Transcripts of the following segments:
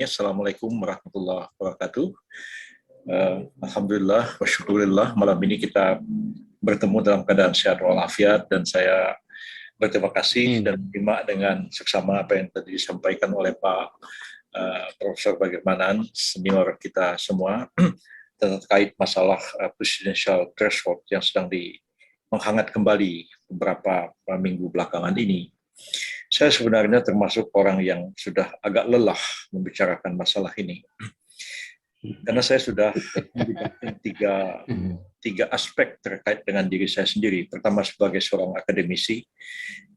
Assalamualaikum warahmatullahi wabarakatuh. Alhamdulillah, wa syukurillah, malam ini kita bertemu dalam keadaan sehat walafiat, dan saya berterima kasih dan terima dengan seksama apa yang tadi disampaikan oleh Pak Profesor Bagirmanan, senior kita semua, terkait masalah presidential threshold yang sedang menghangat kembali beberapa minggu belakangan ini. Saya sebenarnya termasuk orang yang sudah agak lelah membicarakan masalah ini, karena saya sudah melibatkan tiga aspek terkait dengan diri saya sendiri. Pertama, sebagai seorang akademisi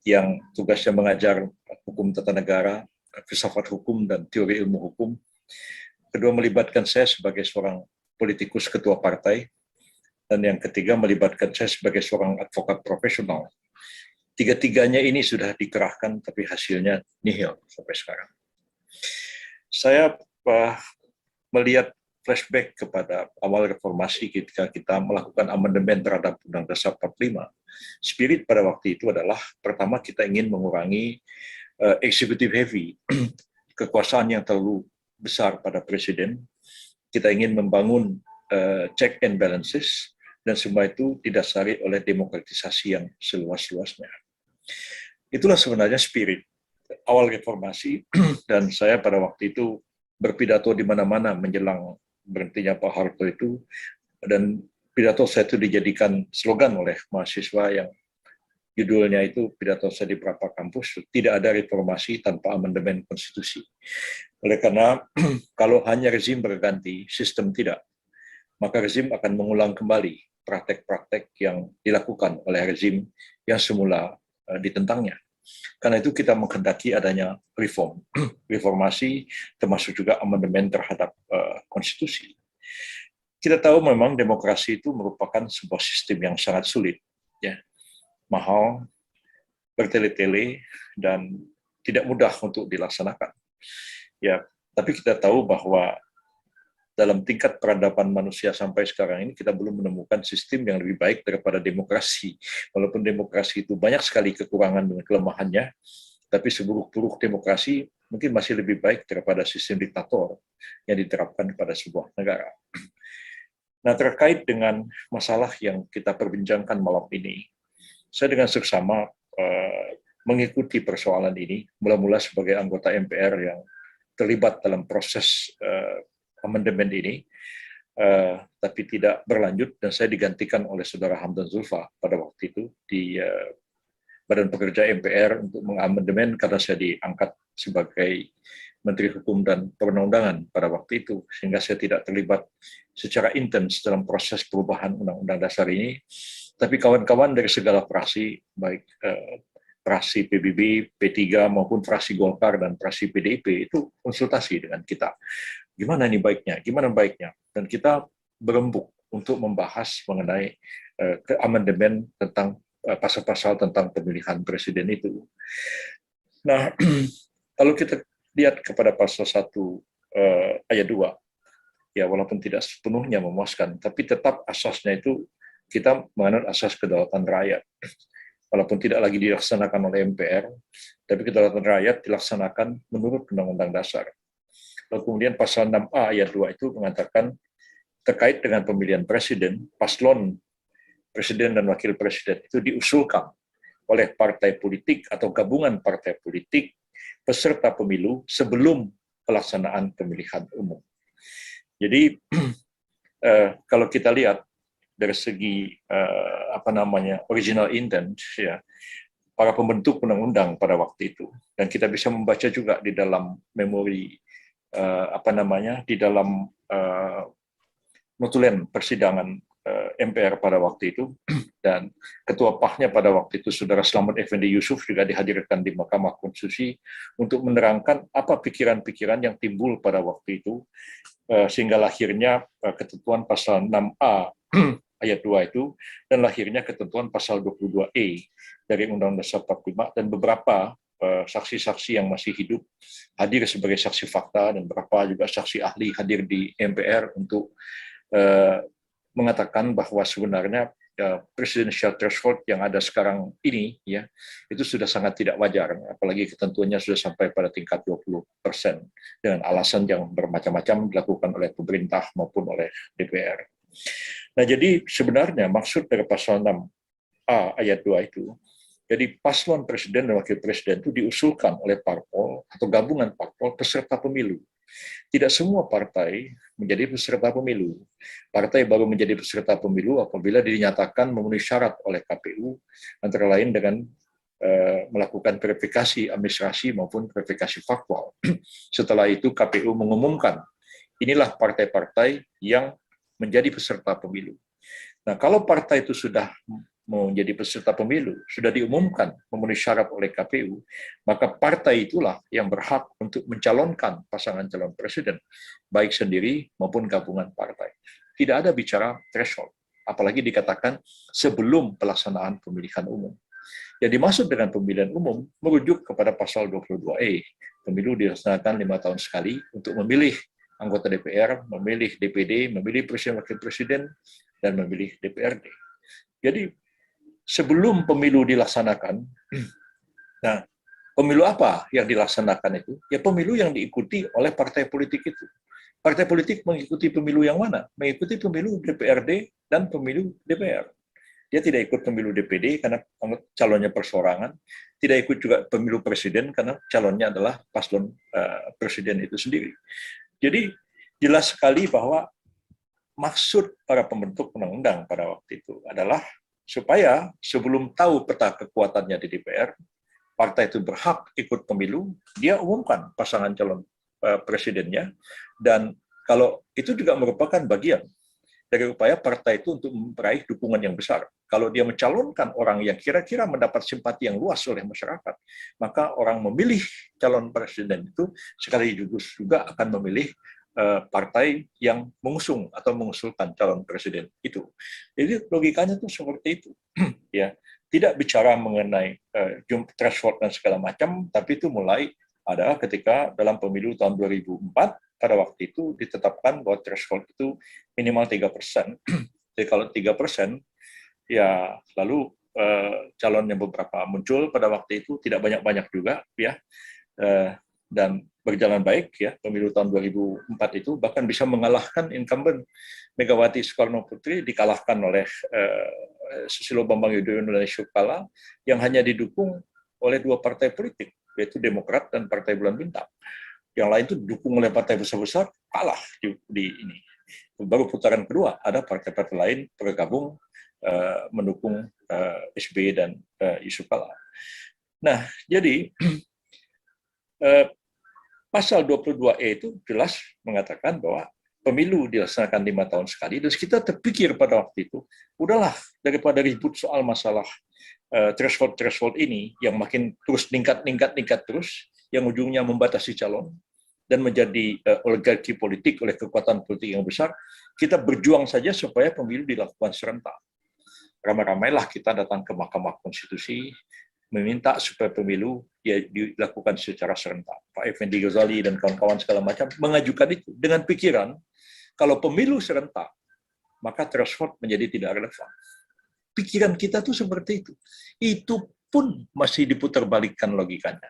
yang tugasnya mengajar hukum tata negara, filsafat hukum, dan teori ilmu hukum. Kedua, melibatkan saya sebagai seorang politikus ketua partai. Dan yang ketiga, melibatkan saya sebagai seorang advokat profesional. Tiga-tiganya ini sudah dikerahkan, tapi hasilnya nihil sampai sekarang. Saya melihat flashback kepada awal reformasi ketika kita melakukan amandemen terhadap Undang-Undang Dasar 45. Spirit pada waktu itu adalah, pertama, kita ingin mengurangi executive heavy, kekuasaan yang terlalu besar pada presiden. Kita ingin membangun check and balances, dan semua itu didasari oleh demokratisasi yang seluas-luasnya. Itulah sebenarnya spirit awal reformasi, dan saya pada waktu itu berpidato di mana-mana menjelang berhentinya Pak Harto itu, dan pidato saya itu dijadikan slogan oleh mahasiswa yang judulnya itu, pidato saya di beberapa kampus, tidak ada reformasi tanpa amandemen konstitusi. Oleh karena kalau hanya rezim berganti, sistem tidak, maka rezim akan mengulang kembali praktek-praktek yang dilakukan oleh rezim yang semula ditentangnya. Karena itu kita menghendaki adanya reformasi, termasuk juga amandemen terhadap konstitusi. Kita tahu memang demokrasi itu merupakan sebuah sistem yang sangat sulit, ya, mahal, bertele-tele, dan tidak mudah untuk dilaksanakan. Ya, tapi kita tahu bahwa dalam tingkat peradaban manusia sampai sekarang ini kita belum menemukan sistem yang lebih baik daripada demokrasi. Walaupun demokrasi itu banyak sekali kekurangan dan kelemahannya, tapi seburuk-buruk demokrasi mungkin masih lebih baik daripada sistem diktator yang diterapkan pada sebuah negara. Nah, terkait dengan masalah yang kita perbincangkan malam ini, saya dengan seksama mengikuti persoalan ini, mula-mula sebagai anggota MPR yang terlibat dalam proses amandemen ini, tapi tidak berlanjut, dan saya digantikan oleh Saudara Hamdan Zulfa pada waktu itu di Badan Pekerja MPR untuk mengamandemen, karena saya diangkat sebagai Menteri Hukum dan Perundang-undangan pada waktu itu, sehingga saya tidak terlibat secara intens dalam proses perubahan Undang-Undang Dasar ini. Tapi kawan-kawan dari segala fraksi, baik fraksi PBB, P3 maupun fraksi Golkar dan fraksi PDIP, itu konsultasi dengan kita. Gimana ini baiknya, gimana baiknya, dan kita berembuk untuk membahas mengenai amandemen tentang pasal-pasal tentang pemilihan presiden itu. Nah, kalau kita lihat kepada pasal 1 ayat 2, ya walaupun tidak sepenuhnya memuaskan, tapi tetap asasnya itu kita menganut asas kedaulatan rakyat. Walaupun tidak lagi dilaksanakan oleh MPR, tapi kedaulatan rakyat dilaksanakan menurut Undang-Undang Dasar. Lalu kemudian pasal 6A ayat 2 itu mengatakan terkait dengan pemilihan presiden, paslon presiden dan wakil presiden itu diusulkan oleh partai politik atau gabungan partai politik peserta pemilu sebelum pelaksanaan pemilihan umum. Jadi kalau kita lihat dari segi original intent, ya, para pembentuk undang-undang pada waktu itu, dan kita bisa membaca juga di dalam memori di dalam notulen persidangan MPR pada waktu itu, dan ketua PAH-nya pada waktu itu Saudara Slamet Effendi Yusuf juga dihadirkan di Mahkamah Konstitusi untuk menerangkan apa pikiran-pikiran yang timbul pada waktu itu, sehingga lahirnya ketentuan pasal 6A ayat 2 itu, dan lahirnya ketentuan pasal 22E dari Undang-Undang Dasar 45, dan beberapa saksi-saksi yang masih hidup hadir sebagai saksi fakta, dan beberapa juga saksi ahli hadir di MPR untuk mengatakan bahwa sebenarnya presidential threshold yang ada sekarang ini, ya, itu sudah sangat tidak wajar, apalagi ketentuannya sudah sampai pada tingkat 20% dengan alasan yang bermacam-macam dilakukan oleh pemerintah maupun oleh DPR. Nah, jadi sebenarnya maksud dari pasal 6A ayat 2 itu, jadi paslon presiden dan wakil presiden itu diusulkan oleh parpol atau gabungan parpol peserta pemilu. Tidak semua partai menjadi peserta pemilu. Partai baru menjadi peserta pemilu apabila dinyatakan memenuhi syarat oleh KPU, antara lain dengan melakukan verifikasi administrasi maupun verifikasi faktual. Setelah itu KPU mengumumkan, inilah partai-partai yang menjadi peserta pemilu. Nah, kalau partai itu sudah menjadi peserta pemilu, sudah diumumkan memenuhi syarat oleh KPU, maka partai itulah yang berhak untuk mencalonkan pasangan calon presiden, baik sendiri maupun gabungan partai. Tidak ada bicara threshold, apalagi dikatakan sebelum pelaksanaan pemilihan umum. Yang dimaksud dengan pemilihan umum merujuk kepada pasal 22E. Pemilu dilaksanakan 5 tahun sekali untuk memilih anggota DPR, memilih DPD, memilih presiden wakil presiden, dan memilih DPRD. Jadi sebelum pemilu dilaksanakan, nah, pemilu apa yang dilaksanakan itu? Ya pemilu yang diikuti oleh partai politik itu. Partai politik mengikuti pemilu yang mana? Mengikuti pemilu DPRD dan pemilu DPR. Dia tidak ikut pemilu DPD karena calonnya perseorangan, tidak ikut juga pemilu presiden karena calonnya adalah paslon presiden itu sendiri. Jadi jelas sekali bahwa maksud para pembentuk undang-undang pada waktu itu adalah supaya sebelum tahu peta kekuatannya di DPR, partai itu berhak ikut pemilu, dia umumkan pasangan calon presidennya, dan kalau itu juga merupakan bagian dari upaya partai itu untuk meraih dukungan yang besar. Kalau dia mencalonkan orang yang kira-kira mendapat simpati yang luas oleh masyarakat, maka orang memilih calon presiden itu sekaligus juga akan memilih partai yang mengusung atau mengusulkan calon presiden itu. Jadi logikanya itu seperti itu, ya. Tidak bicara mengenai threshold dan segala macam, tapi itu mulai ada ketika dalam pemilu tahun 2004 pada waktu itu ditetapkan bahwa threshold itu minimal 3%. Jadi kalau 3%, ya lalu calon yang beberapa muncul pada waktu itu tidak banyak-banyak juga, ya. Dan berjalan baik, ya, pemilu tahun 2004 itu bahkan bisa mengalahkan incumbent Megawati Soekarno Putri, dikalahkan oleh Susilo Bambang Yudhoyono dan Yusuf Kala yang hanya didukung oleh 2 partai politik, yaitu Demokrat dan Partai Bulan Bintang. Yang lain itu didukung oleh partai besar-besar, kalah di ini. Baru putaran kedua ada partai-partai lain bergabung mendukung SBY dan Yusuf Kala. Nah, jadi pasal 22E itu jelas mengatakan bahwa pemilu dilaksanakan 5 tahun sekali, dan kita terpikir pada waktu itu, udahlah daripada ribut soal masalah threshold ini yang makin terus meningkat terus, yang ujungnya membatasi calon dan menjadi oligarki politik oleh kekuatan politik yang besar, kita berjuang saja supaya pemilu dilakukan serentak. Ramai-ramailah kita datang ke Mahkamah Konstitusi, meminta supaya pemilu ya dilakukan secara serentak. Pak Effendi Ghazali dan kawan-kawan segala macam mengajukan itu dengan pikiran kalau pemilu serentak, maka threshold menjadi tidak relevan. Pikiran kita tuh seperti itu. Itu pun masih diputarbalikkan logikanya.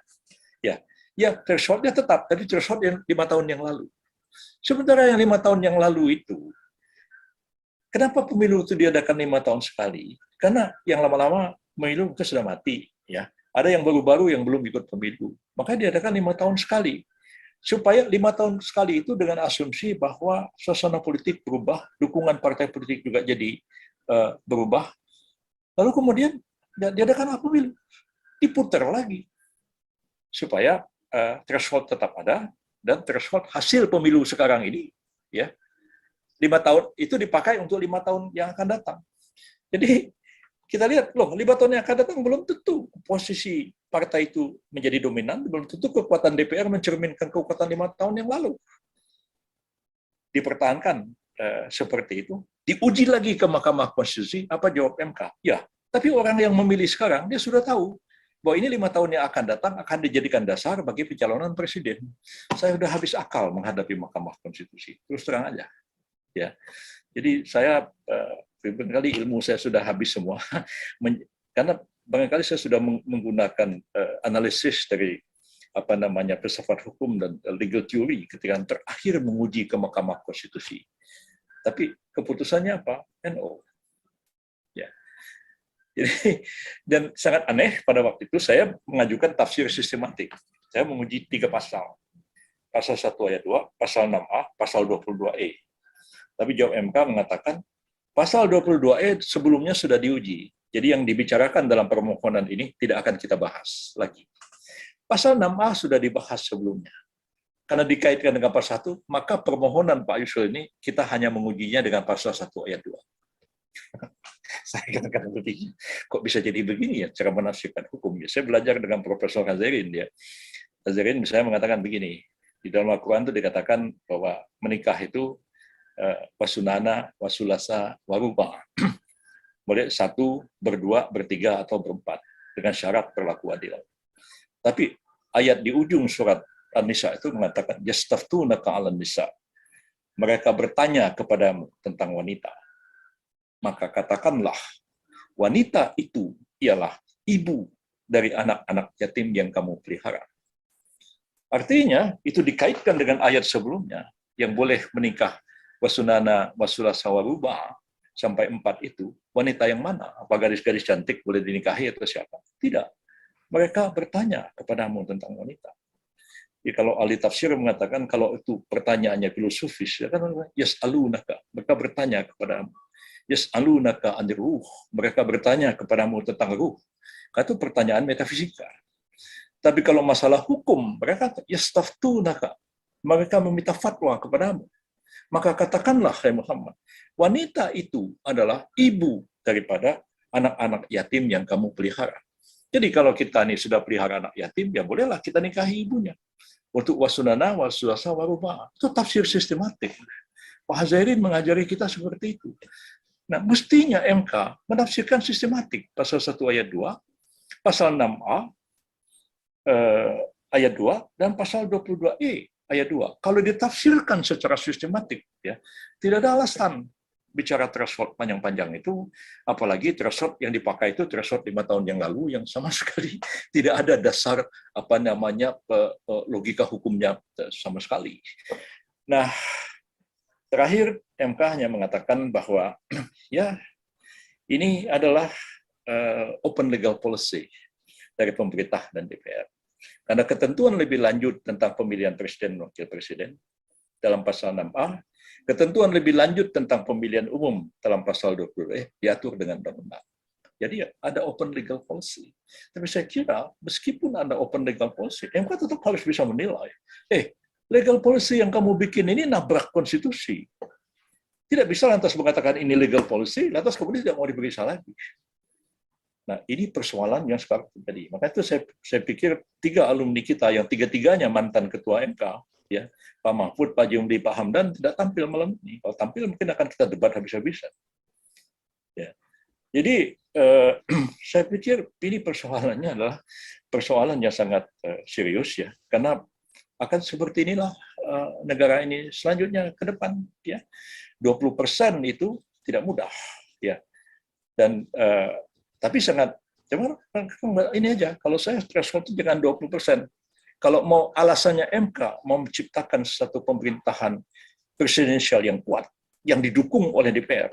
Ya thresholdnya tetap, tapi threshold yang 5 tahun yang lalu. Sementara yang 5 tahun yang lalu itu, kenapa pemilu itu diadakan 5 tahun sekali? Karena yang lama-lama pemilu itu sudah mati, ya. Ada yang baru-baru yang belum ikut pemilu, maka diadakan 5 tahun sekali. Supaya 5 tahun sekali itu dengan asumsi bahwa suasana politik berubah, dukungan partai politik juga jadi berubah. Lalu kemudian diadakan pemilu, diputar lagi supaya threshold tetap ada, dan threshold hasil pemilu sekarang ini, ya, 5 tahun itu dipakai untuk 5 tahun yang akan datang. Jadi kita lihat, loh, 5 tahun yang akan datang belum tentu posisi partai itu menjadi dominan, belum tentu kekuatan DPR mencerminkan kekuatan 5 tahun yang lalu. Dipertahankan seperti itu, diuji lagi ke Mahkamah Konstitusi, apa jawab MK? Ya, tapi orang yang memilih sekarang, dia sudah tahu bahwa ini 5 tahun yang akan datang akan dijadikan dasar bagi pencalonan presiden. Saya sudah habis akal menghadapi Mahkamah Konstitusi, terus terang aja. Ya, jadi saya barangkali ilmu saya sudah habis semua, karena barangkali saya sudah menggunakan analisis dari filsafat hukum dan legal theory ketika terakhir menguji ke Mahkamah Konstitusi. Tapi keputusannya apa? NO. Ya. Jadi, dan sangat aneh pada waktu itu saya mengajukan tafsir sistematik. Saya menguji 3 pasal. Pasal 1 ayat 2, pasal 6A, pasal 22E. Tapi jawab MK mengatakan pasal 22E sebelumnya sudah diuji. Jadi yang dibicarakan dalam permohonan ini tidak akan kita bahas lagi. Pasal 6A sudah dibahas sebelumnya. Karena dikaitkan dengan pasal 1, maka permohonan Pak Yusril ini kita hanya mengujinya dengan pasal 1 ayat 2. Saya kadang-kadang berpikir, kok bisa jadi begini ya cara menafsirkan hukum. Saya belajar dengan Profesor Hazarin. Hazarin misalnya mengatakan begini, di dalam Al-Quran itu dikatakan bahwa menikah itu wasunana, wasulasa, waruba. Boleh 1, berdua, bertiga, atau berempat. Dengan syarat berlaku adil. Tapi ayat di ujung surat An-Nisa itu mengatakan, yastaftunaka 'alan nisa. Mereka bertanya kepadamu tentang wanita. Maka katakanlah, wanita itu ialah ibu dari anak-anak yatim yang kamu pelihara. Artinya, itu dikaitkan dengan ayat sebelumnya, yang boleh menikah wasunana, wasulasa, waruba, sampai 4 itu, wanita yang mana? Apa gadis-gadis cantik boleh dinikahi atau siapa? Tidak. Mereka bertanya kepadamu tentang wanita. Jadi kalau ahli tafsir mengatakan kalau itu pertanyaannya filosofis, ya kan yas'alunaka, mereka bertanya kepadamu. Yas'alunaka anir ruh, mereka bertanya kepadamu tentang ruh. Itu pertanyaan metafisika. Tapi kalau masalah hukum, mereka yastaftunaka, mereka meminta fatwa kepadamu. Maka katakanlah, hai Muhammad, wanita itu adalah ibu daripada anak-anak yatim yang kamu pelihara. Jadi kalau kita nih sudah pelihara anak yatim, ya bolehlah kita nikahi ibunya. Untuk wasunana, wasulasa, waruba. Itu tafsir sistematik. Pak Hazarin mengajari kita seperti itu. Nah, mestinya MK menafsirkan sistematik. Pasal 1 ayat 2, pasal 6A, ayat 2, dan pasal 22E ayat 2. Kalau ditafsirkan secara sistematik, ya, tidak ada alasan bicara threshold panjang-panjang itu, apalagi threshold yang dipakai itu threshold 5 tahun yang lalu yang sama sekali tidak ada dasar logika hukumnya sama sekali. Nah, terakhir MK hanya mengatakan bahwa ya ini adalah open legal policy dari pemerintah dan DPR. Karena ketentuan lebih lanjut tentang pemilihan presiden dan wakil presiden dalam pasal 6A, ketentuan lebih lanjut tentang pemilihan umum dalam pasal 20 diatur dengan undang-undang. Jadi ada open legal policy. Tapi saya kira meskipun ada open legal policy, MK tetap harus bisa menilai. Legal policy yang kamu bikin ini nabrak konstitusi. Tidak bisa lantas mengatakan ini legal policy, lantas kemudian tidak mau diperiksa lagi. Nah, ini persoalan yang sekarang terjadi. Maka itu saya pikir 3 alumni kita yang 3-tiganya mantan ketua MK, ya, Pak Mahfud, Pak Jumli, Pak Hamdan tidak tampil malam ini. Kalau tampil mungkin akan kita debat habis-habisan. Ya. Jadi saya pikir ini persoalannya adalah persoalan yang sangat serius, ya, karena akan seperti inilah negara ini selanjutnya ke depan, ya. 20% itu tidak mudah, ya. Dan tapi sangat, ini aja, kalau saya threshold itu dengan 20%. Kalau mau alasannya MK mau menciptakan satu pemerintahan presidensial yang kuat, yang didukung oleh DPR,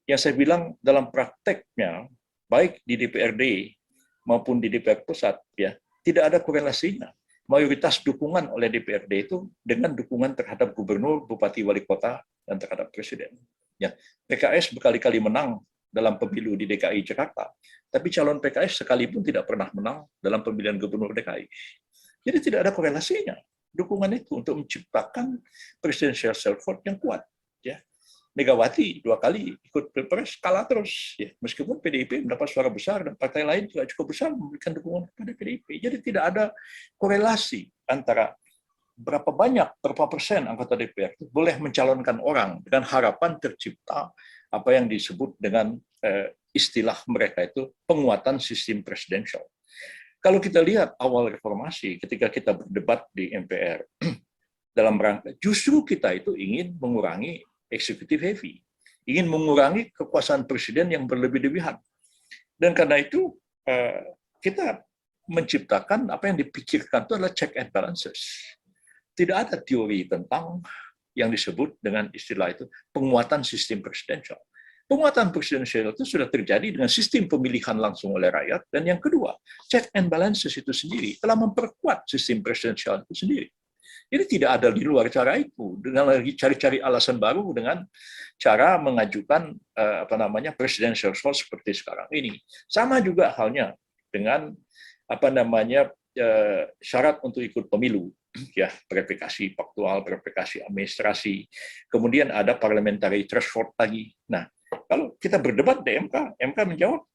yang saya bilang dalam prakteknya, baik di DPRD maupun di DPR pusat, ya, tidak ada korelasinya. Mayoritas dukungan oleh DPRD itu dengan dukungan terhadap gubernur, bupati, wali kota, dan terhadap presiden. Ya, PKS berkali-kali menang dalam pemilu di DKI Jakarta, tapi calon PKS sekalipun tidak pernah menang dalam pemilihan gubernur DKI. Jadi tidak ada korelasinya dukungan itu untuk menciptakan presidential self-vote yang kuat. Ya, Megawati 2 kali ikut pilpres kalah terus, ya, meskipun PDIP mendapat suara besar dan partai lain juga cukup besar memberikan dukungan kepada PDIP. Jadi tidak ada korelasi antara berapa persen anggota DPR itu boleh mencalonkan orang dengan harapan tercipta apa yang disebut dengan istilah mereka itu penguatan sistem presidensial. Kalau kita lihat awal reformasi ketika kita berdebat di MPR dalam rangka justru kita itu ingin mengurangi executive heavy. ingin mengurangi kekuasaan presiden yang berlebih-lebihan. Dan karena itu kita menciptakan apa yang dipikirkan itu adalah check and balances. Tidak ada teori tentang yang disebut dengan istilah itu penguatan sistem presidensial. Penguatan presidensial itu sudah terjadi dengan sistem pemilihan langsung oleh rakyat. Dan yang kedua, check and balances itu sendiri telah memperkuat sistem presidensial itu sendiri. Jadi tidak ada di luar cara itu. Dengan lagi cari-cari alasan baru dengan cara mengajukan presidential threshold seperti sekarang ini. Sama juga halnya dengan syarat untuk ikut pemilu, ya, verifikasi faktual, verifikasi administrasi, kemudian ada parliamentary threshold lagi. Nah, kalau kita berdebat di MK menjawab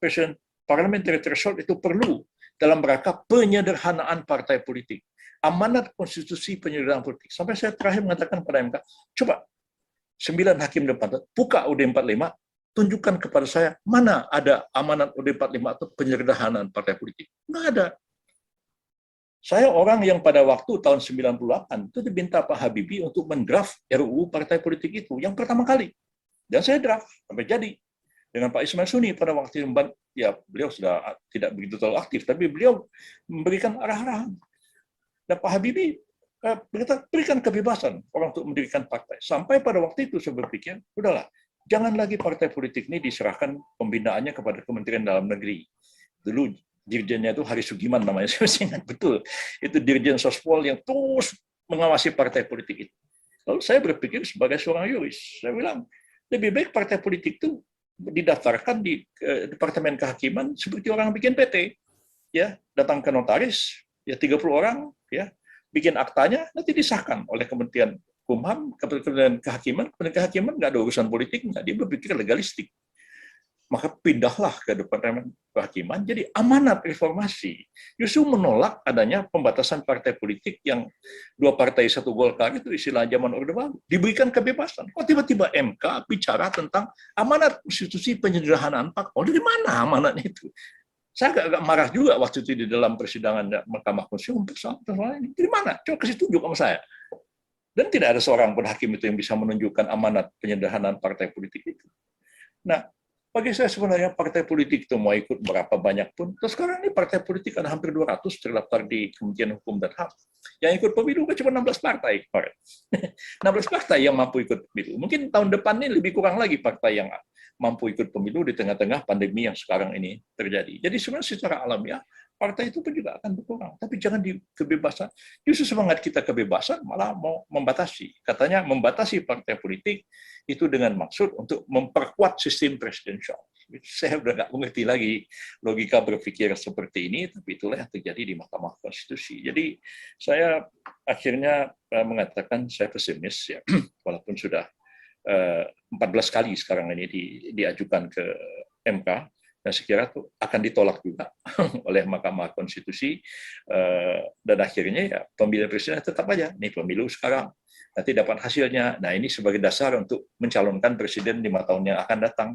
parliamentary threshold itu perlu dalam rangka penyederhanaan partai politik, amanat konstitusi penyederhanaan politik. Sampai saya terakhir mengatakan pada MK, coba 9 hakim depan, buka UD 45, tunjukkan kepada saya mana ada amanat UD 45 atau penyederhanaan partai politik. Nggak ada. Saya orang yang pada waktu tahun 98 itu diminta Pak Habibie untuk mendraft RUU partai politik itu yang pertama kali. Dan saya draft sampai jadi dengan Pak Ismail Suni pada waktu itu, ya beliau sudah tidak begitu terlalu aktif, tapi beliau memberikan arah-arahan. Dan Pak Habibie berikan kebebasan orang untuk mendirikan partai. Sampai pada waktu itu saya berpikir, udahlah, jangan lagi partai politik ini diserahkan pembinaannya kepada Kementerian Dalam Negeri. Dulu dirjennya itu Hari Sugiman namanya, saya masih ingat betul. Itu dirjen Sospol yang terus mengawasi partai politik itu. Lalu saya berpikir sebagai seorang yuris, saya bilang, lebih baik partai politik itu didaftarkan di Departemen Kehakiman seperti orang bikin PT. Ya, datang ke notaris, ya 30 orang, ya, bikin aktanya, nanti disahkan oleh Kementerian Kumham, Kementerian Kehakiman nggak ada urusan politik, nggak, dia berpikir legalistik. Maka pindahlah ke Departemen Kehakiman, jadi amanat reformasi justru menolak adanya pembatasan partai politik yang 2 partai 1 Golkar itu istilah zaman Orde Baru, diberikan kebebasan. Kok tiba-tiba MK bicara tentang amanat konstitusi penyederhanaan parpol? Dari mana amanatnya itu? Saya agak marah juga waktu itu di dalam persidangan Mahkamah Konstitusi persoalan ini. Dari mana? Coba kasih tunjuk sama saya. Dan tidak ada seorang pun hakim itu yang bisa menunjukkan amanat penyederhanaan partai politik itu. Nah, bagi saya sebenarnya partai politik itu mau ikut berapa banyak pun, terus sekarang ini partai politik ada hampir 200 terdaftar di Kementerian Hukum dan HAM. Yang ikut pemilu cuma 16 partai. 16 partai yang mampu ikut pemilu. Mungkin tahun depan ini lebih kurang lagi partai yang mampu ikut pemilu di tengah-tengah pandemi yang sekarang ini terjadi. Jadi sebenarnya secara alamiah, partai itu pun juga akan berkurang. Tapi jangan di kebebasan. Justru semangat kita kebebasan malah mau membatasi. Katanya membatasi partai politik itu dengan maksud untuk memperkuat sistem presidensial. Saya sudah nggak mengerti lagi logika berpikir seperti ini, tapi itulah yang terjadi di Mahkamah Konstitusi. Jadi saya akhirnya mengatakan saya pesimis, ya, walaupun sudah 14 kali sekarang ini diajukan ke MK, dan saya kira itu akan ditolak juga oleh Mahkamah Konstitusi, dan akhirnya ya pemilihan presiden tetap aja, nih pemilu sekarang, nanti dapat hasilnya, nah ini sebagai dasar untuk mencalonkan presiden 5 tahun yang akan datang.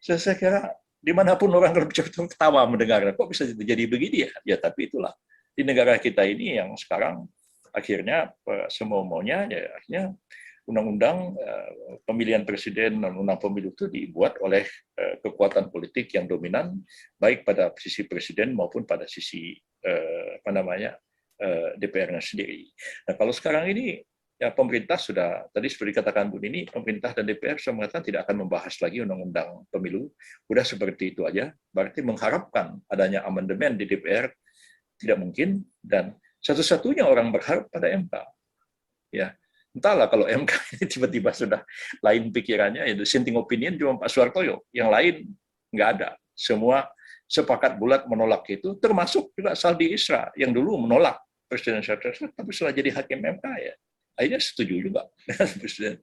Saya kira dimanapun orang kalau bicara ketawa mendengar, kok bisa jadi begini ya? Ya tapi itulah, di negara kita ini yang sekarang akhirnya semua maunya, ya akhirnya undang-undang pemilihan presiden dan undang pemilu itu dibuat oleh kekuatan politik yang dominan, baik pada sisi presiden maupun pada sisi DPR-nya sendiri. Nah kalau sekarang ini ya pemerintah sudah, tadi seperti dikatakan Bu Nini, pemerintah dan DPR sudah mengatakan tidak akan membahas lagi undang-undang pemilu, udah seperti itu aja, berarti mengharapkan adanya amandemen di DPR tidak mungkin, dan satu-satunya orang berharap pada MK. Ya, entahlah kalau MK ini tiba-tiba sudah lain pikirannya, itu dissenting opinion cuma Pak Suhartoyo, yang lain nggak ada. Semua sepakat bulat menolak itu, termasuk juga Saldi Isra yang dulu menolak presidensial threshold, tapi setelah jadi hakim MK ya akhirnya setuju juga dengan presiden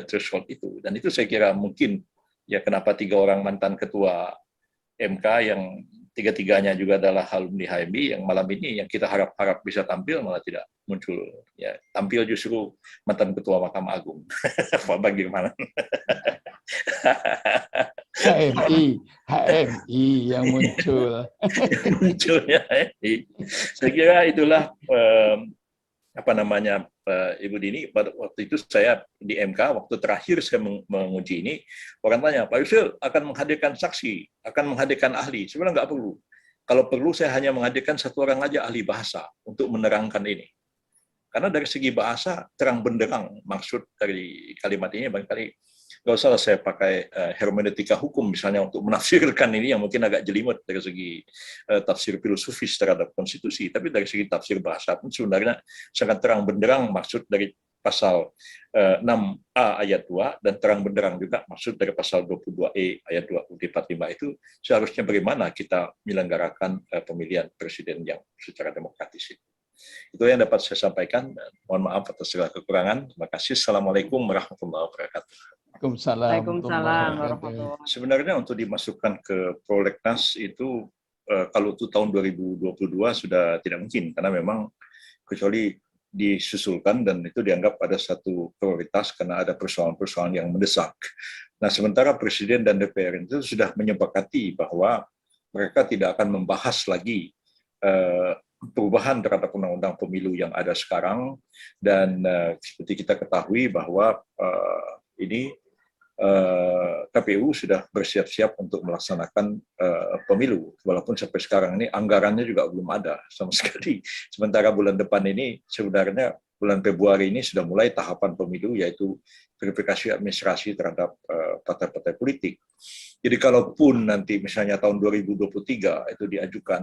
threshold itu. Dan itu saya kira mungkin ya kenapa 3 orang mantan ketua MK yang 3-tiganya juga adalah alumni HMI yang malam ini yang kita harap-harap bisa tampil malah tidak muncul. Ya, tampil justru mantan ketua Mahkamah Agung. Pak Bagirmanan. HMI yang muncul. Munculnya HMI. Saya kira itulah apa namanya, Ibu Dini, pada waktu itu saya di MK, waktu terakhir saya menguji ini, orang tanya, Pak Yusril akan menghadirkan saksi, akan menghadirkan ahli. Sebenarnya nggak perlu. Kalau perlu saya hanya menghadirkan satu orang aja ahli bahasa untuk menerangkan ini. Karena dari segi bahasa terang benderang maksud dari kalimat ini, barangkali nggak usah saya pakai hermeneutika hukum misalnya untuk menafsirkan ini yang mungkin agak jelimet dari segi tafsir filosofis terhadap konstitusi, tapi dari segi tafsir bahasa pun sebenarnya sangat terang benderang maksud dari pasal 6A ayat 2 dan terang benderang juga maksud dari pasal 22E ayat 2 UUD 45 itu seharusnya bagaimana kita menyelenggarakan pemilihan presiden yang secara demokratis itu. Itu yang dapat saya sampaikan. Mohon maaf atas segala kekurangan. Terima kasih. Assalamualaikum warahmatullahi wabarakatuh. Waalaikumsalam warahmatullahi wabarakatuh. Sebenarnya untuk dimasukkan ke prolegnas itu kalau itu tahun 2022 sudah tidak mungkin karena memang kecuali disusulkan dan itu dianggap ada satu prioritas karena ada persoalan-persoalan yang mendesak. Nah, sementara Presiden dan DPR itu sudah menyepakati bahwa mereka tidak akan membahas lagi perubahan terhadap undang-undang pemilu yang ada sekarang dan seperti kita ketahui bahwa ini KPU sudah bersiap-siap untuk melaksanakan pemilu walaupun sampai sekarang ini anggarannya juga belum ada sama sekali. Sementara bulan depan ini sebenarnya bulan Februari ini sudah mulai tahapan pemilu yaitu verifikasi administrasi terhadap partai-partai politik. Jadi kalaupun nanti misalnya tahun 2023 itu diajukan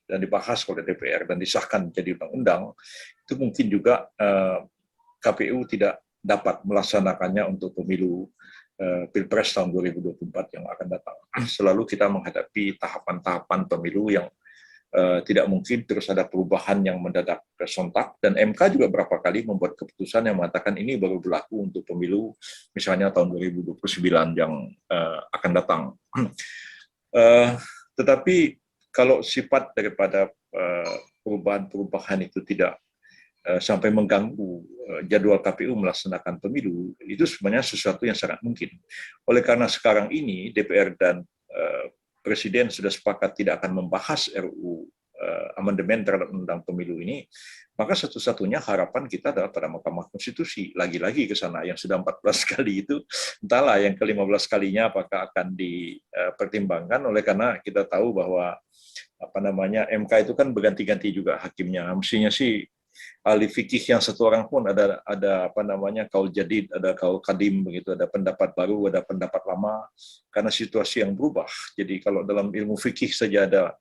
dan dibahas oleh DPR dan disahkan jadi undang-undang, itu mungkin juga KPU tidak dapat melaksanakannya untuk pemilu Pilpres tahun 2024 yang akan datang. Selalu kita menghadapi tahapan-tahapan pemilu yang tidak mungkin terus ada perubahan yang mendadak sontak, dan MK juga berapa kali membuat keputusan yang mengatakan ini baru berlaku untuk pemilu misalnya tahun 2029 yang akan datang. Tetapi kalau sifat daripada perubahan-perubahan itu tidak sampai mengganggu jadwal KPU melaksanakan pemilu, itu sebenarnya sesuatu yang sangat mungkin. Oleh karena sekarang ini DPR dan Presiden sudah sepakat tidak akan membahas RUU amandemen terhadap undang pemilu ini, maka satu-satunya harapan kita adalah pada Mahkamah Konstitusi. Lagi-lagi ke sana, yang sudah 14 kali itu, entahlah yang ke-15 kalinya apakah akan dipertimbangkan, oleh karena kita tahu bahwa MK itu kan berganti-ganti juga hakimnya. Mestinya sih ahli fikih yang satu orang pun ada kaul jadid, ada kaul kadim begitu, ada pendapat baru, ada pendapat lama karena situasi yang berubah. Jadi kalau dalam ilmu fikih saja ada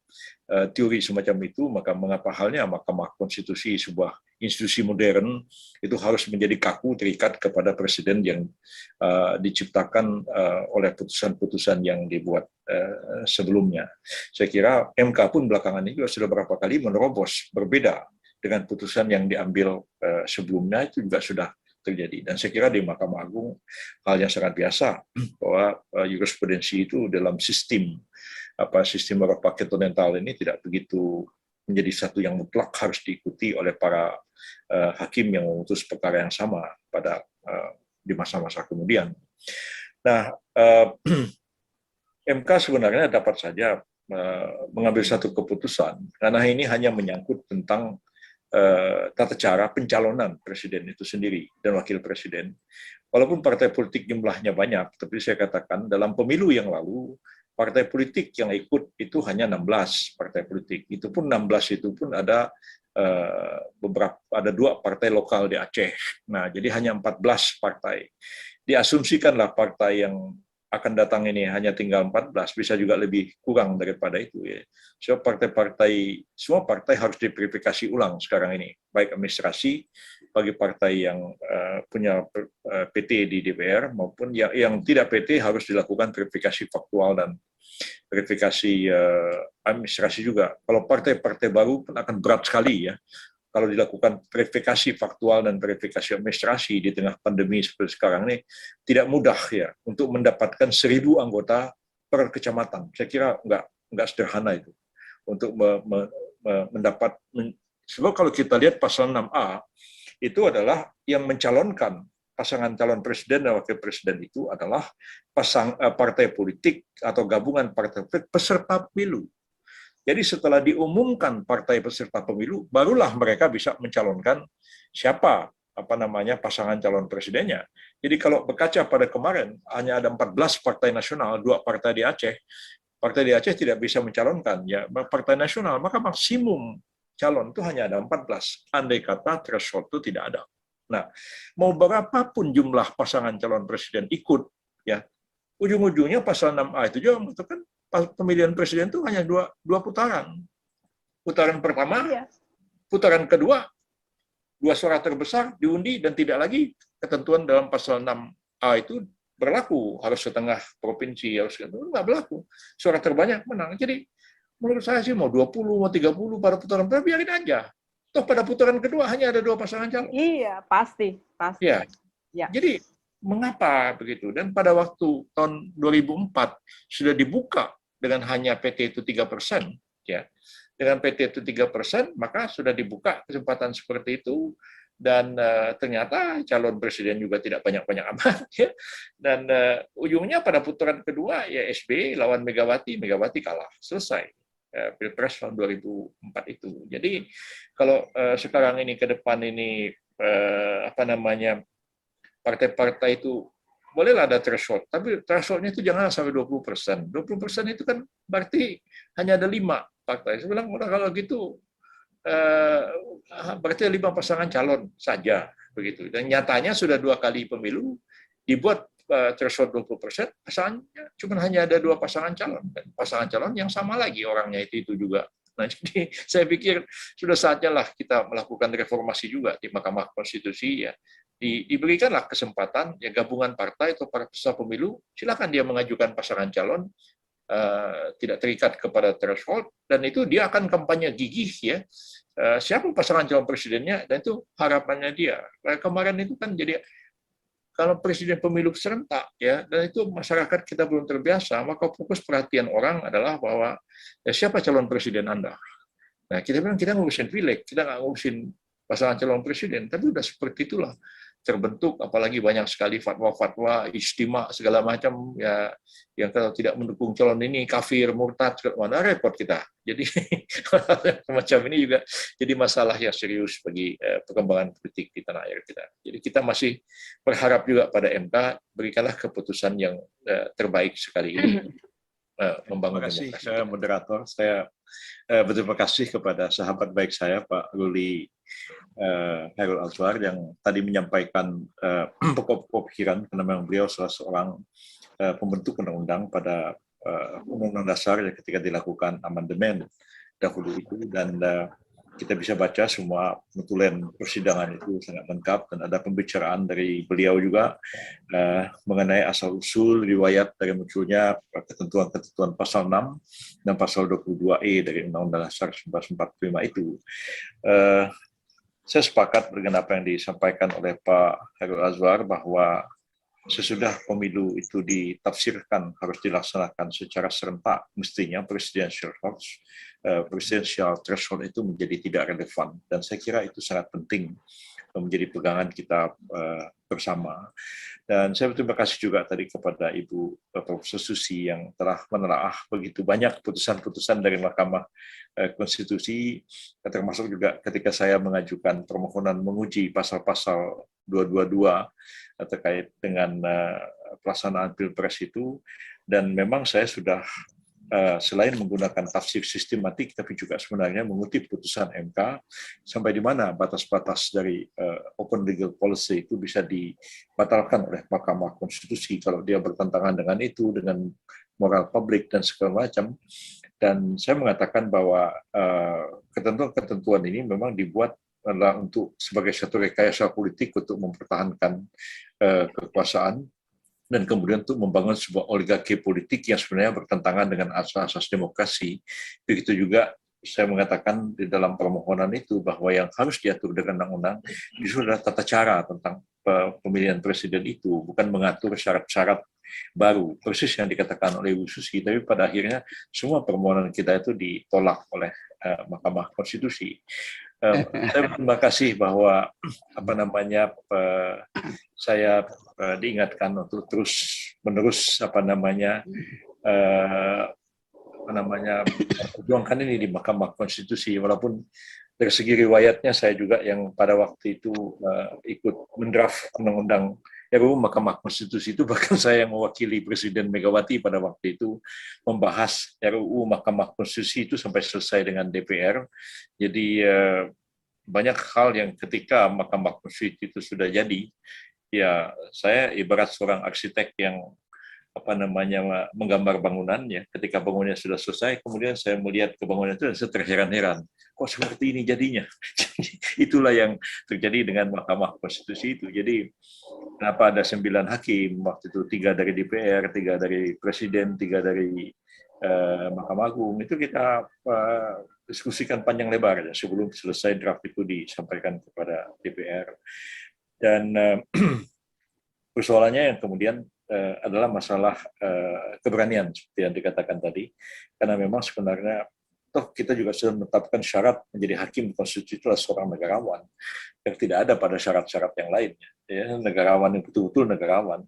teori semacam itu, maka mengapa halnya Mahkamah Konstitusi, sebuah institusi modern, itu harus menjadi kaku terikat kepada presiden yang diciptakan oleh putusan-putusan yang dibuat sebelumnya. Saya kira MK pun belakangan ini sudah berapa kali menerobos berbeda dengan putusan yang diambil sebelumnya, itu juga sudah terjadi. Dan saya kira di Mahkamah Agung hal yang sangat biasa bahwa jurisprudensi itu dalam sistem Eropa-Kontinental ini tidak begitu menjadi satu yang mutlak harus diikuti oleh para hakim yang memutus perkara yang sama di masa-masa kemudian. Nah, MK sebenarnya dapat saja mengambil satu keputusan karena ini hanya menyangkut tentang tata cara pencalonan presiden itu sendiri dan wakil presiden. Walaupun partai politik jumlahnya banyak, tapi saya katakan dalam pemilu yang lalu partai politik yang ikut itu hanya 16 partai politik. Itu pun 16 itu pun ada ada 2 partai lokal di Aceh. Nah, jadi hanya 14 partai. Diasumsikanlah partai yang akan datang ini hanya tinggal 14, bisa juga lebih kurang daripada itu ya. So, semua partai harus diverifikasi ulang sekarang ini, baik administrasi bagi partai yang punya PT di DPR maupun yang tidak PT harus dilakukan verifikasi faktual dan verifikasi administrasi juga. Kalau partai-partai baru pun akan berat sekali ya, kalau dilakukan verifikasi faktual dan verifikasi administrasi di tengah pandemi seperti sekarang ini, tidak mudah ya untuk mendapatkan 1.000 anggota per kecamatan. Saya kira nggak sederhana itu untuk mendapat. Sebab kalau kita lihat pasal 6A itu adalah yang mencalonkan pasangan calon presiden dan wakil presiden itu adalah partai politik atau gabungan partai politik peserta pemilu. Jadi setelah diumumkan partai peserta pemilu, barulah mereka bisa mencalonkan siapa pasangan calon presidennya. Jadi kalau berkaca pada kemarin hanya ada 14 partai nasional, 2 partai di Aceh. Partai di Aceh tidak bisa mencalonkan ya partai nasional, maka maksimum calon itu hanya ada 14. Andai kata threshold itu tidak ada. Nah, mau berapapun jumlah pasangan calon presiden ikut ya, ujung-ujungnya pasal 6A itu juga membutuhkan pemilihan presiden itu hanya dua putaran. Putaran pertama, putaran kedua, 2 suara terbesar diundi dan tidak lagi ketentuan dalam pasal 6A itu berlaku, harus setengah provinsi, harus nggak berlaku. Suara terbanyak menang. Jadi menurut saya sih mau 20, mau 30 pada putaran pertama, biarin aja. Toh pada putaran kedua hanya ada 2 pasangan calon. Iya, pasti. Ya. Ya. Jadi mengapa begitu? Dan pada waktu tahun 2004 sudah dibuka dengan hanya PT itu 3%, ya. Dengan PT itu 3%, maka sudah dibuka kesempatan seperti itu, dan ternyata calon presiden juga tidak banyak-banyak amat, ya. Dan ujungnya pada putaran kedua ya SBY lawan Megawati, Megawati kalah, selesai. Pilpres tahun 2004 itu. Jadi kalau sekarang ini ke depan ini partai-partai itu bolehlah ada threshold, tapi thresholdnya itu jangan sampai 20%. 20% itu kan berarti hanya ada 5 partai. Saya bilang, udah kalau gitu berarti 5 pasangan calon saja begitu. Dan nyatanya sudah 2 kali pemilu dibuat threshold 20%, pasangannya cuma hanya ada 2 pasangan calon, dan pasangan calon yang sama lagi orangnya itu juga. Nah, jadi saya pikir sudah saatnya lah kita melakukan reformasi juga di Mahkamah Konstitusi ya. Diberikanlah kesempatan ya gabungan partai atau para peserta pemilu, silakan dia mengajukan pasangan calon, tidak terikat kepada threshold, dan itu dia akan kampanye gigih ya, siapa pasangan calon presidennya, dan itu harapannya dia. Kemarin itu kan jadi kalau presiden pemilu serentak ya, dan itu masyarakat kita belum terbiasa, maka fokus perhatian orang adalah bahwa ya, siapa calon presiden Anda. Nah, kita bilang kita ngurusin pileg, kita nggak ngurusin pasangan calon presiden, tapi udah seperti itulah terbentuk, apalagi banyak sekali fatwa-fatwa, istimewa segala macam ya, yang kalau tidak mendukung calon ini kafir, murtad, mana repot kita. Jadi macam ini juga jadi masalah yang serius bagi perkembangan politik di tanah air kita. Jadi kita masih berharap juga pada MK berikanlah keputusan yang terbaik sekali ini. Membangun demokrasi. Terima kasih, moderator. Saya berterima kasih kepada sahabat baik saya, Pak Ruli Khairul Anzwar, yang tadi menyampaikan pokok-pokok pikiran, karena memang beliau salah seorang pembentuk undang-undang pada Undang-Undang Dasar ketika dilakukan amandemen dahulu itu, dan kita bisa baca semua notulen persidangan itu sangat lengkap, dan ada pembicaraan dari beliau juga mengenai asal-usul riwayat dari munculnya ketentuan-ketentuan pasal 6 dan pasal 22E dari Undang-Undang Dasar 1945 itu. Saya sepakat dengan apa yang disampaikan oleh Pak Khairul Anzwar bahwa sesudah pemilu itu ditafsirkan harus dilaksanakan secara serentak, mestinya presidential threshold itu menjadi tidak relevan, dan saya kira itu sangat penting menjadi pegangan kita bersama. Dan saya berterima kasih juga tadi kepada Ibu Profesor Susi yang telah menelaah begitu banyak putusan-putusan dari Mahkamah Konstitusi, termasuk juga ketika saya mengajukan permohonan menguji pasal-pasal 222 terkait dengan pelaksanaan Pilpres itu. Dan memang saya sudah selain menggunakan tafsir sistematik, tapi juga sebenarnya mengutip putusan MK sampai di mana batas-batas dari open legal policy itu bisa dibatalkan oleh Mahkamah Konstitusi kalau dia bertentangan dengan itu, dengan moral publik dan segala macam. Dan saya mengatakan bahwa ketentuan-ketentuan ini memang dibuat adalah untuk sebagai satu rekayasa politik untuk mempertahankan kekuasaan, dan kemudian untuk membangun sebuah oligarki politik yang sebenarnya bertentangan dengan asas-asas demokrasi. Begitu juga saya mengatakan di dalam permohonan itu bahwa yang harus diatur dengan undang-undang justru adalah tata cara tentang pemilihan presiden itu, bukan mengatur syarat-syarat baru, persis yang dikatakan oleh Ibu Susi, tapi pada akhirnya semua permohonan kita itu ditolak oleh Mahkamah Konstitusi. Saya terima kasih bahwa saya diingatkan untuk terus-menerus perjuangkan ini di Mahkamah Konstitusi, walaupun dari segi riwayatnya saya juga yang pada waktu itu ikut mendraft undang-undang RUU Mahkamah Konstitusi itu, bahkan saya yang mewakili Presiden Megawati pada waktu itu membahas RUU Mahkamah Konstitusi itu sampai selesai dengan DPR. Jadi banyak hal yang ketika Mahkamah Konstitusi itu sudah jadi, ya saya ibarat seorang arsitek yang menggambar bangunannya. Ketika bangunannya sudah selesai, kemudian saya melihat ke bangunan itu dan saya terheran-heran, kok seperti ini jadinya. Itulah yang terjadi dengan Mahkamah Konstitusi itu. Jadi kenapa ada 9 hakim waktu itu, 3 dari DPR, 3 dari Presiden, 3 dari Mahkamah Agung, itu kita diskusikan panjang lebar ya, sebelum selesai draft itu disampaikan kepada DPR. Dan persoalannya yang kemudian adalah masalah keberanian seperti yang dikatakan tadi, karena memang sebenarnya toh kita juga sudah menetapkan syarat menjadi hakim konstitusi itulah seorang negarawan, yang tidak ada pada syarat-syarat yang lainnya. Ya, negarawan yang betul-betul negarawan,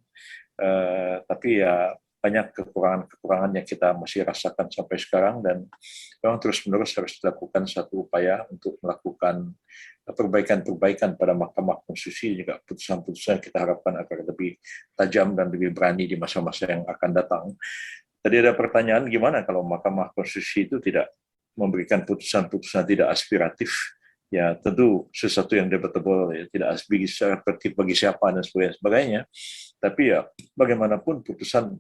tapi ya banyak kekurangan-kekurangan yang kita masih rasakan sampai sekarang, dan memang terus-menerus harus dilakukan satu upaya untuk melakukan perbaikan-perbaikan pada Mahkamah Konstitusi, juga putusan-putusan kita harapkan agar lebih tajam dan lebih berani di masa-masa yang akan datang. Tadi ada pertanyaan, gimana kalau Mahkamah Konstitusi itu tidak memberikan putusan-putusan tidak aspiratif? Ya tentu sesuatu yang debatable, ya, tidak aspiratif bagi siapa dan sebagainya. Tapi ya bagaimanapun putusan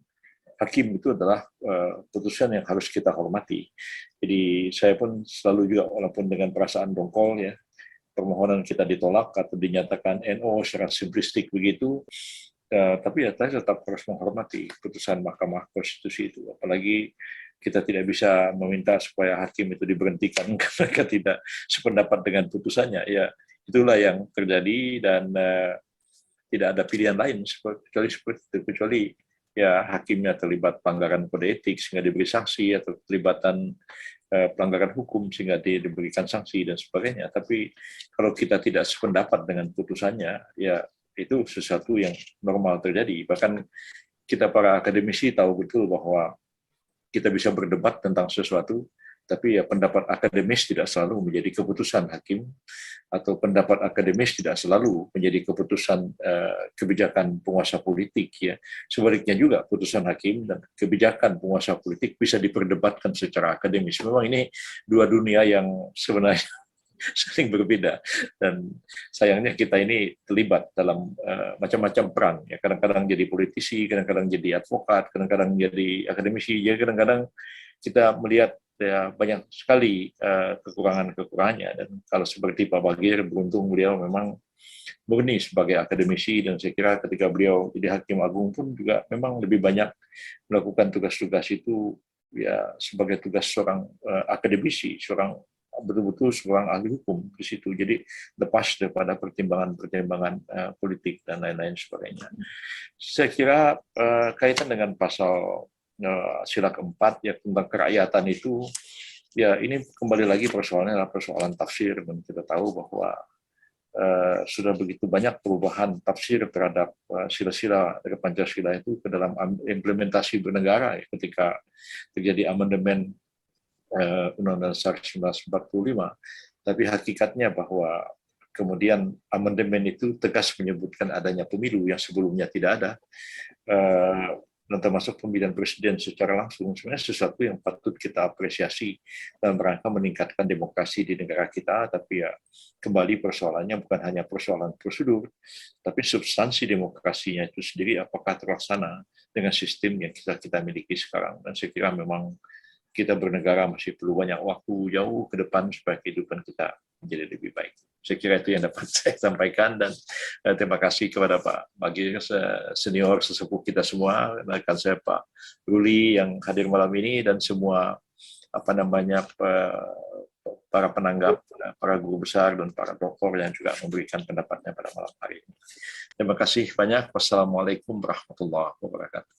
hakim itu adalah putusan yang harus kita hormati. Jadi saya pun selalu juga, walaupun dengan perasaan dongkol ya, permohonan kita ditolak atau dinyatakan NO secara simplistik begitu, tapi ya saya tetap harus menghormati putusan Mahkamah Konstitusi itu. Apalagi kita tidak bisa meminta supaya hakim itu diberhentikan karena mereka tidak sependapat dengan putusannya. Ya itulah yang terjadi, dan tidak ada pilihan lain kecuali seperti itu, kecuali ya hakimnya terlibat pelanggaran kode etik sehingga diberi sanksi, atau terlibatan pelanggaran hukum sehingga diberikan sanksi dan sebagainya. Tapi kalau kita tidak sependapat dengan putusannya, ya itu sesuatu yang normal terjadi. Bahkan kita para akademisi tahu betul bahwa kita bisa berdebat tentang sesuatu, tapi ya pendapat akademis tidak selalu menjadi keputusan hakim, atau pendapat akademis tidak selalu menjadi keputusan kebijakan penguasa politik ya. Sebaliknya juga putusan hakim dan kebijakan penguasa politik bisa diperdebatkan secara akademis. Memang ini dua dunia yang sebenarnya saling berbeda, dan sayangnya kita ini terlibat dalam macam-macam peran ya. Kadang-kadang jadi politisi, kadang-kadang jadi advokat, kadang-kadang jadi akademisi. Jadi kadang-kadang kita melihat ya banyak sekali kekurangan-kekurangannya, dan kalau seperti Pak Bagir, beruntung beliau memang murni sebagai akademisi, dan saya kira ketika beliau jadi hakim agung pun juga memang lebih banyak melakukan tugas-tugas itu ya sebagai tugas seorang akademisi, seorang betul-betul seorang ahli hukum di situ. Jadi lepas daripada pertimbangan-pertimbangan politik dan lain-lain sebagainya. Saya kira kaitan dengan pasal sila keempat ya tentang kerakyatan itu, ya ini kembali lagi persoalannya adalah persoalan tafsir, dan kita tahu bahwa sudah begitu banyak perubahan tafsir terhadap sila-sila dari Pancasila itu ke dalam implementasi bernegara ya, ketika terjadi amandemen Undang-Undang Dasar 1945, tapi hakikatnya bahwa kemudian amandemen itu tegas menyebutkan adanya pemilu yang sebelumnya tidak ada, dan termasuk pemilihan presiden secara langsung. Sebenarnya sesuatu yang patut kita apresiasi dalam rangka meningkatkan demokrasi di negara kita, tapi ya kembali persoalannya bukan hanya persoalan prosedur, tapi substansi demokrasinya itu sendiri apakah terlaksana dengan sistem yang kita miliki sekarang. Dan saya kira memang kita bernegara masih perlu banyak waktu jauh ke depan supaya kehidupan kita menjadi lebih baik. Saya kira itu yang dapat saya sampaikan, dan terima kasih kepada Pak Bagir, senior sesepuh kita semua, rekan saya Pak Ruli yang hadir malam ini, dan semua para penanggap, para guru besar dan para doktor yang juga memberikan pendapatnya pada malam hari ini. Terima kasih banyak. Wassalamualaikum warahmatullahi wabarakatuh.